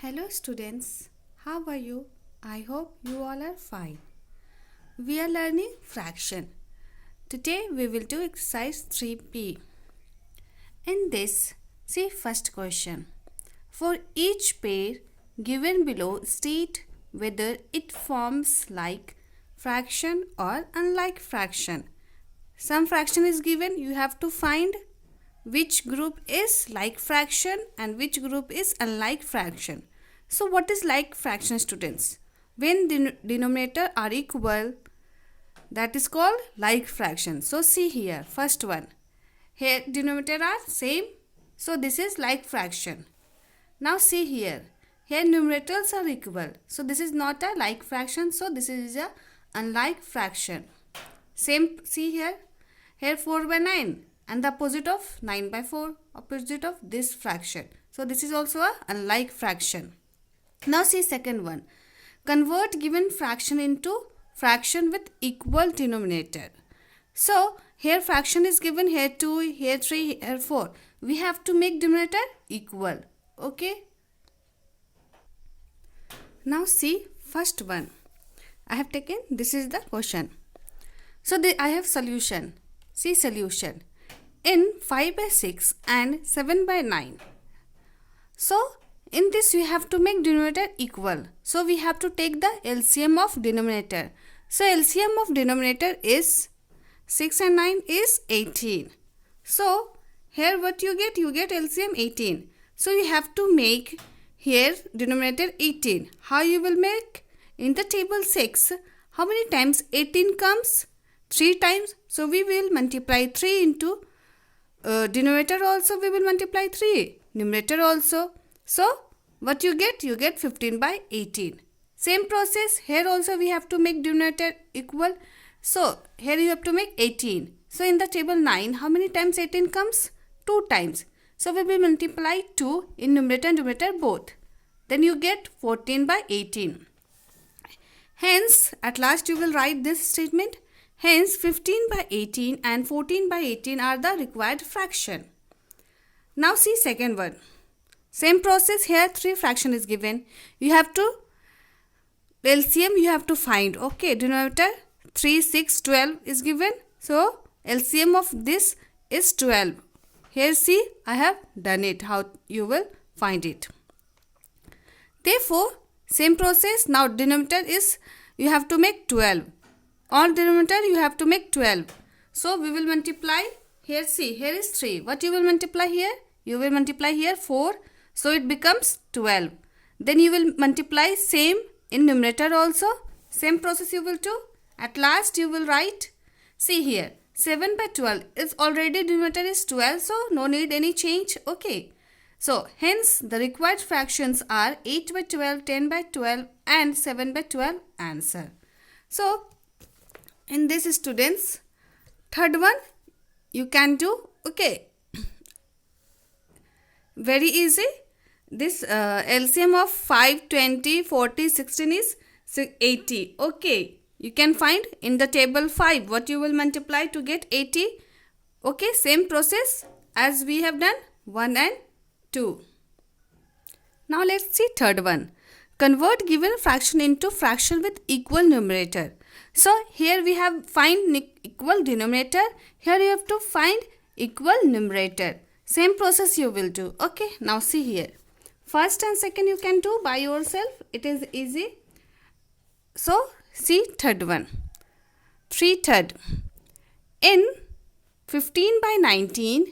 Hello students, how are you? I hope you all are fine. We are learning fraction. Today we will do exercise 3B. In this, see first question. For each pair given below, state whether it forms like fraction or unlike fraction. Some fraction is given, you have to find which group is like fraction and which group is unlike fraction. So what is like fraction, students? When the denominator are equal, that is called like fraction. So see here, first one. Here denominator are same, so this is like fraction. Now see here, here numerators are equal, so this is not a like fraction, so this is a unlike fraction. Same, see here, here 4 by 9 and the opposite of 9 by 4, opposite of this fraction. So this is also a unlike fraction. Now see second one. Convert given fraction into fraction with equal denominator. So here fraction is given, here 2, here 3, here 4. We have to make denominator equal. Okay. Now see first one. I have taken, this is the question. So I have solution. See solution. In 5 by 6 and 7 by 9. So in this we have to make denominator equal. So we have to take the LCM of denominator. So LCM of denominator is 6 and 9 is 18. So here what you get? You get LCM 18. So you have to make here denominator 18. How you will make? In the table 6, how many times 18 comes? 3 times. So we will multiply 3 into denominator also we will multiply 3. Numerator also. So what you get? You get 15 by 18. Same process. Here also we have to make denominator equal. So here you have to make 18. So in the table 9, how many times 18 comes? 2 times. So we will multiply 2 in numerator and denominator both. Then you get 14 by 18. Hence, at last you will write this statement. Hence, 15 by 18 and 14 by 18 are the required fraction. Now see second one. Same process, here 3 fraction is given. You have to, LCM you have to find. Okay, denominator 3, 6, 12 is given. So, LCM of this is 12. Here see, I have done it. How you will find it. Therefore, same process. Now denominator is, you have to make 12. On denominator you have to make 12. So we will multiply. Here see, here is 3. What you will multiply here? You will multiply here 4. So it becomes 12. Then you will multiply same in numerator also. Same process you will do. At last you will write. See here, 7 by 12 is already denominator is 12. So no need any change. Okay. So hence the required fractions are 8 by 12, 10 by 12 and 7 by 12 answer. So in this students, third one you can do. Okay. Very easy. This LCM of 5, 20, 40, 16 is 80. Okay. You can find in the table 5 what you will multiply to get 80. Okay. Same process as we have done 1 and 2. Now let's see third one. Convert given fraction into fraction with equal numerator. So here we have find equal denominator. Here you have to find equal numerator. Same process you will do. Okay. Now see here. First and second you can do by yourself. It is easy. So see third one. 3 third. In 15 by 19,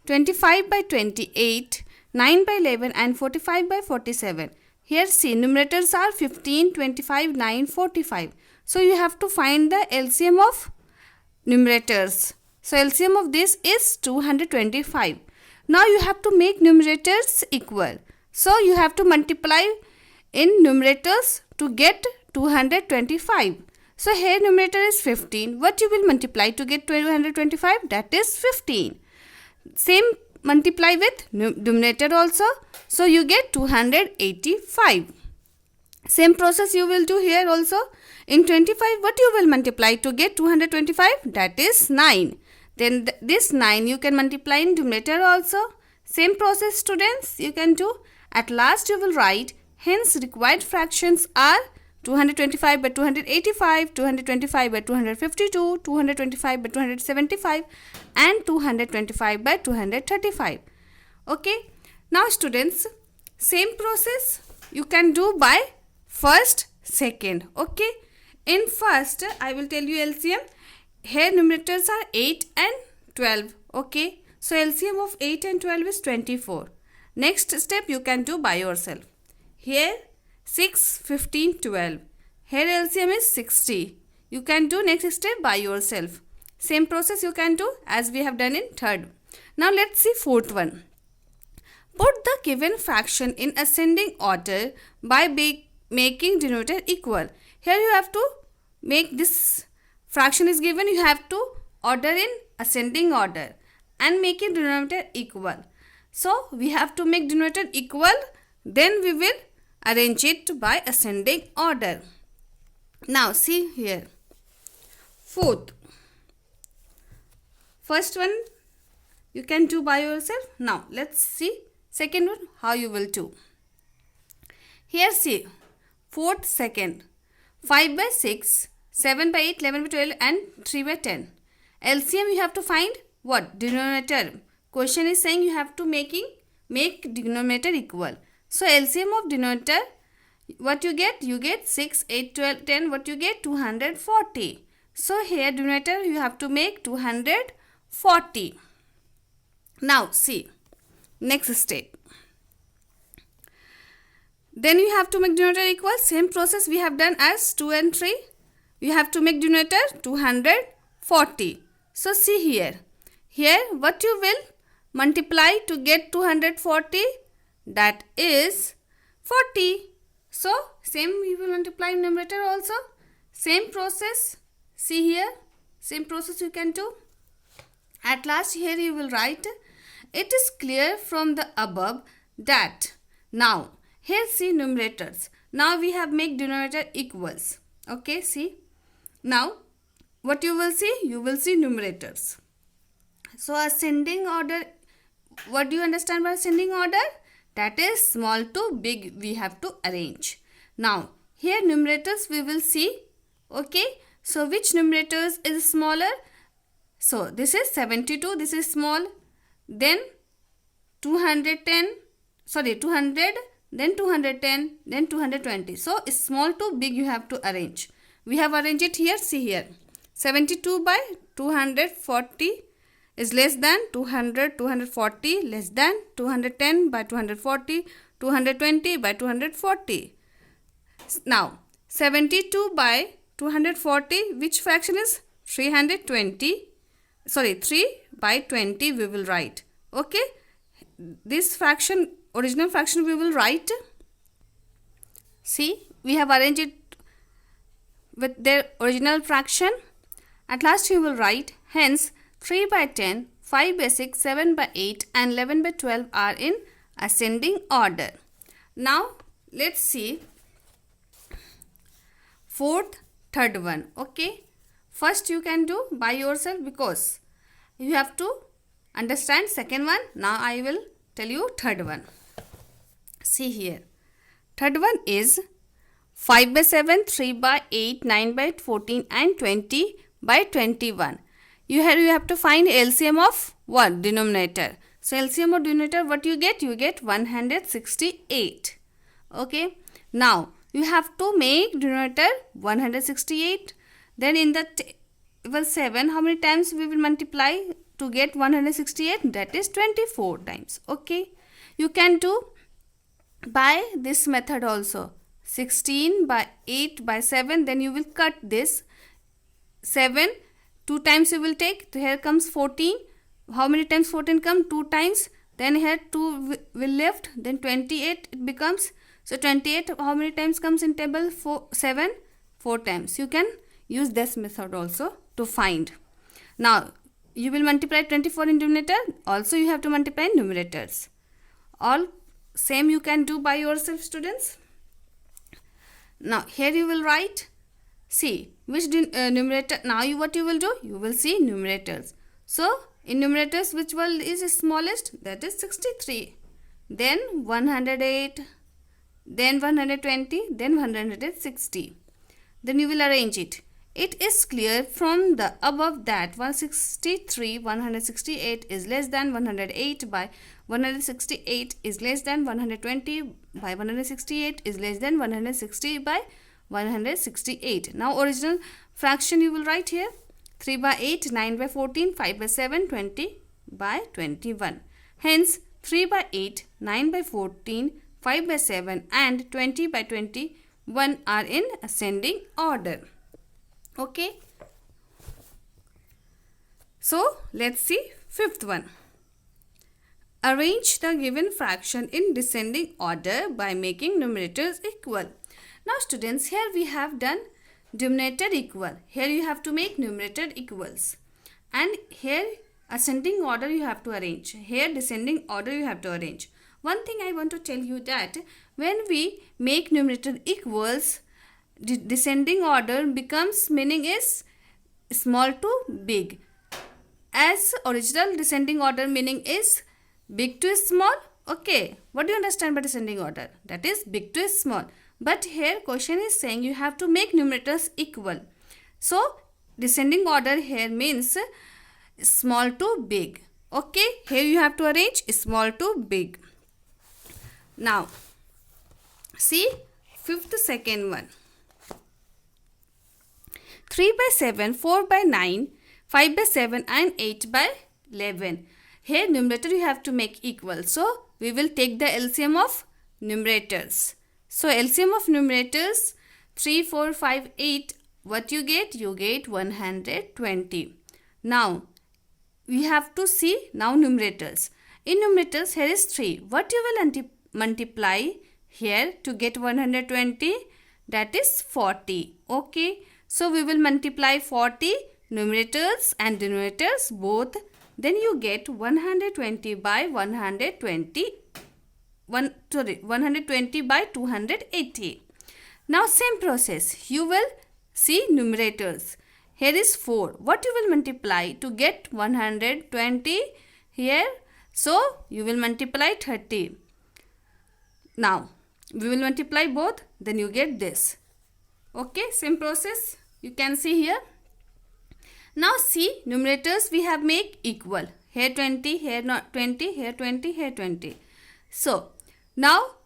25 by 28, 9 by 11 and 45 by 47. Here see numerators are 15, 25, 9, 45. So you have to find the LCM of numerators. So LCM of this is 225. Now you have to make numerators equal. So you have to multiply in numerators to get 225. So here numerator is 15. What you will multiply to get 225? That is 15. Same multiply with denominator also. So you get 285. Same process you will do here also. In 25, what you will multiply to get 225? That is 9. Then this 9 you can multiply in denominator also. Same process students you can do. At last you will write Hence, required fractions are 225 by 285, 225 by 252, 225 by 275 and 225 by 235. Okay. Now students, same process you can do by first, second. Okay. In first, I will tell you LCM. Here numerators are 8 and 12. Okay. So LCM of 8 and 12 is 24. Next step you can do by yourself. Here 6, 15, 12. Here LCM is 60. You can do next step by yourself. Same process you can do as we have done in third. Now let's see fourth one. Put the given fraction in ascending order by making denominator equal. Here you have to make this fraction is given. You have to order in ascending order and making denominator equal. So we have to make denominator equal. Then we will arrange it by ascending order. Now see here. Fourth. First one you can do by yourself. Now let's see second one how you will do. Here see. Fourth, second. 5 by 6, 7 by 8, 11 by 12 and 3 by 10. LCM you have to find what? Denominator. Question is saying you have to make denominator equal. So LCM of denominator, what you get? You get 6, 8, 12, 10. What you get? 240. So here denominator you have to make 240. Now see. Next step. Then you have to make denominator equal. Same process we have done as 2 and 3. You have to make denominator 240. So see here. Here what you will multiply to get 240? That is 40. So same we will multiply numerator also. Same process. See here. Same process you can do. At last here you will write. It is clear from the above that now here see numerators. Now we have make denominator equals. Okay, see. Now what you will see? You will see numerators. So ascending order, what do you understand by ascending order? That is small to big we have to arrange. Now here numerators we will see. Okay. So which numerators is smaller? So this is 72. This is small. Then 200, then 210, then 220. So small to big you have to arrange. We have arranged it here. See here. 72 by 240 is less than 200, 240 less than 210 by 240, 220 by 240. Now 72 by 240, which fraction is 320? 3 by 20 we will write. Okay. This fraction, original fraction we will write. See, we have arranged it with their original fraction. At last you will write. Hence 3 by 10, 5 by 6, 7 by 8 and 11 by 12 are in ascending order. Now let's see fourth, third one. Okay. First you can do by yourself because you have to understand second one. Now I will tell you third one. See here. Third one is 5 by 7, 3 by 8, 9 by 14 and 20 by 21. You have to find LCM of what? Denominator. So LCM of denominator, what you get? You get 168. Okay. Now you have to make denominator 168. Then in the table 7, how many times we will multiply to get 168? That is 24 times. Okay. You can do by this method also. 16 by 8 by 7. Then you will cut this. 7. 2 times you will take. So here comes 14. How many times 14 come? 2 times. Then here 2 will left. Then 28 it becomes. So 28 how many times comes in table? 7. 4 times. You can use this method also to find. Now you will multiply 24 in denominator. Also you have to multiply in numerators. All same you can do by yourself, students. Now here you will write. See which numerator. Now what you will do? You will see numerators. So in numerators which one is smallest? That is 63. Then 108. then 120, then 160. Then you will arrange it. It is clear from the above that 168 is less than 108 by 168 is less than 120 by 168 is less than 160 by 168. Now original fraction you will write here. 3 by 8, 9 by 14, 5 by 7, 20 by 21. Hence 3 by 8, 9 by 14, 5 by 7 and 20 by 21 are in ascending order. Okay. So let's see fifth one. Arrange the given fraction in descending order by making numerators equal. Now students, here we have done denominator equal. Here you have to make numerator equals. And here ascending order you have to arrange. Here descending order you have to arrange. One thing I want to tell you that when we make numerator equals, descending order becomes meaning is small to big. As original descending order meaning is big to small. Okay, what do you understand by descending order? That is big to small. But here question is saying you have to make numerators equal. So descending order here means small to big. Okay, here you have to arrange small to big. Now see fifth second one. 3 by 7, 4 by 9, 5 by 7 and 8 by 11. Here numerator you have to make equal. So we will take the LCM of numerators. So LCM of numerators 3, 4, 5, 8. What you get? You get 120. Now we have to see now numerators. In numerators here is 3. What you will multiply here to get 120? That is 40. Okay. So we will multiply 40 numerators and denominators both. Then you get 120 by 120 by 280. Now same process. You will see numerators. Here is 4. What you will multiply to get 120 here? So you will multiply 30. Now we will multiply both. Then you get this. Okay, same process. You can see here. Now see numerators we have make equal. Here 20, here not 20, here 20, here 20. So now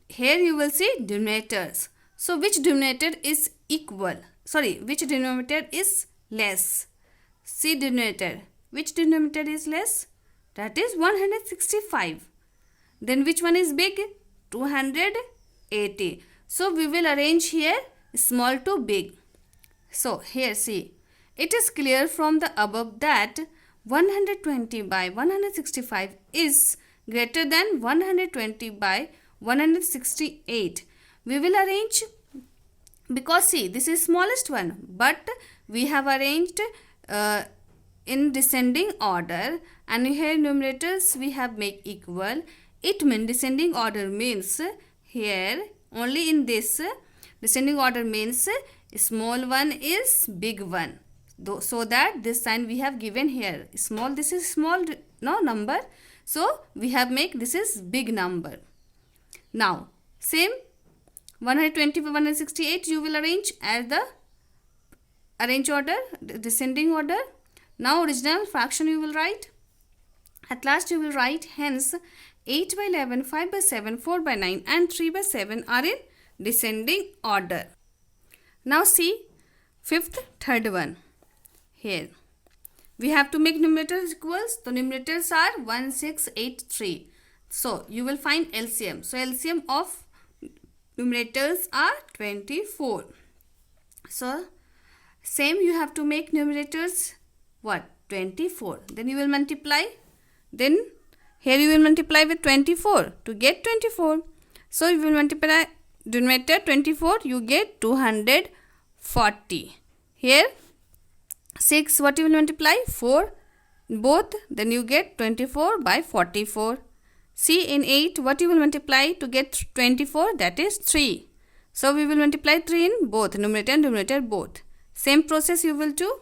here you will see denominators. So which denominator is equal? Sorry, which denominator is less? See denominator. Which denominator is less? That is 165. Then which one is big? 280. So we will arrange here small to big. So here see, it is clear from the above that 120 by 165 is greater than 120 by 168. We will arrange, because see this is smallest one, but we have arranged in descending order, and here numerators we have make equal. It means descending order means here only in this descending order means small one is big one. So that this sign we have given here small, this is small no number, so we have make this is big number. Now same 120 by 168 you will arrange as the arrange order, descending order. Now original fraction you will write. At last you will write, hence 8 by 11, 5 by 7, 4 by 9 and 3 by 7 are in descending order. Now see fifth third one. Here we have to make numerators equals. The numerators are 1683. So you will find LCM. So LCM of numerators are 24. So same you have to make numerators what? 24. Then you will multiply. Then here you will multiply with 24 to get 24. So you will multiply denominator 24, you get 240. Here 6, what you will multiply? 4 both, then you get 24 by 44. See in 8 what you will multiply to get 24? That is 3. So we will multiply 3 in both numerator and denominator both. Same process you will do.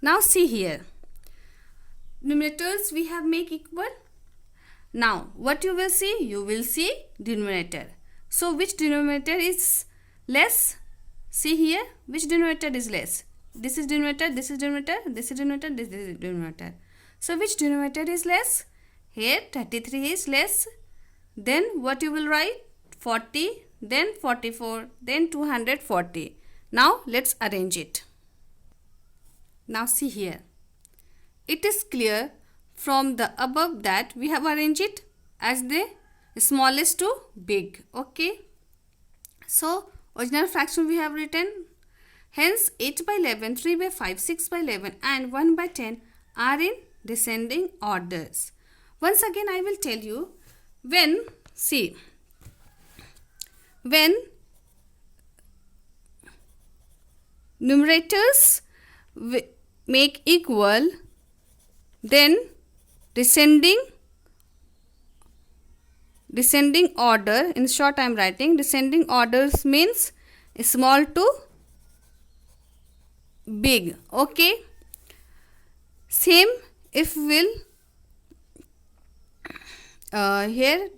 Now see here, numerators we have make equal. Now what you will see? You will see denominator. So which denominator is less? See here, which denominator is less? This is denominator, this is denominator, this is denominator, this is denominator. So which denominator is less? Here 33 is less. Then what you will write? 40, then 44, then 240. Now let's arrange it. Now see here. It is clear from the above that we have arranged it as the smallest to big. Okay. So original fraction we have written. Hence 8 by 11, 3 by 5, 6 by 11 and 1 by 10 are in descending orders. Once again I will tell you, when numerators make equal, then descending order, in short I am writing descending orders means small to big. Okay. Same if will here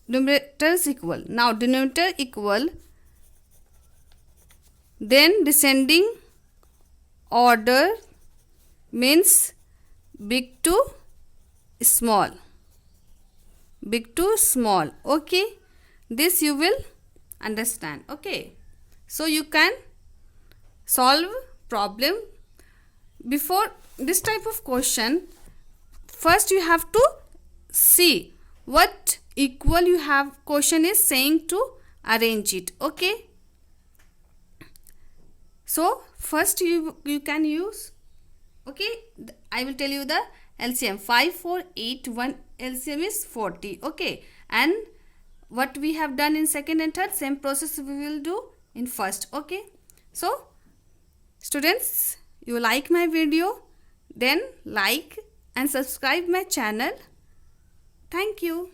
numerators equal. Now denominator equal, then descending order means big to small. Big to small. Okay. This you will understand. Okay. So you can solve problem. Before this type of question, first you have to see what equal you have question is saying to arrange it. Okay. So first you can use, okay, I will tell you the LCM. 5, 4, 8, 1 LCM is 40. Okay. And what we have done in second and third, same process we will do in first. Okay. So students, you like my video, then like and subscribe my channel. Thank you.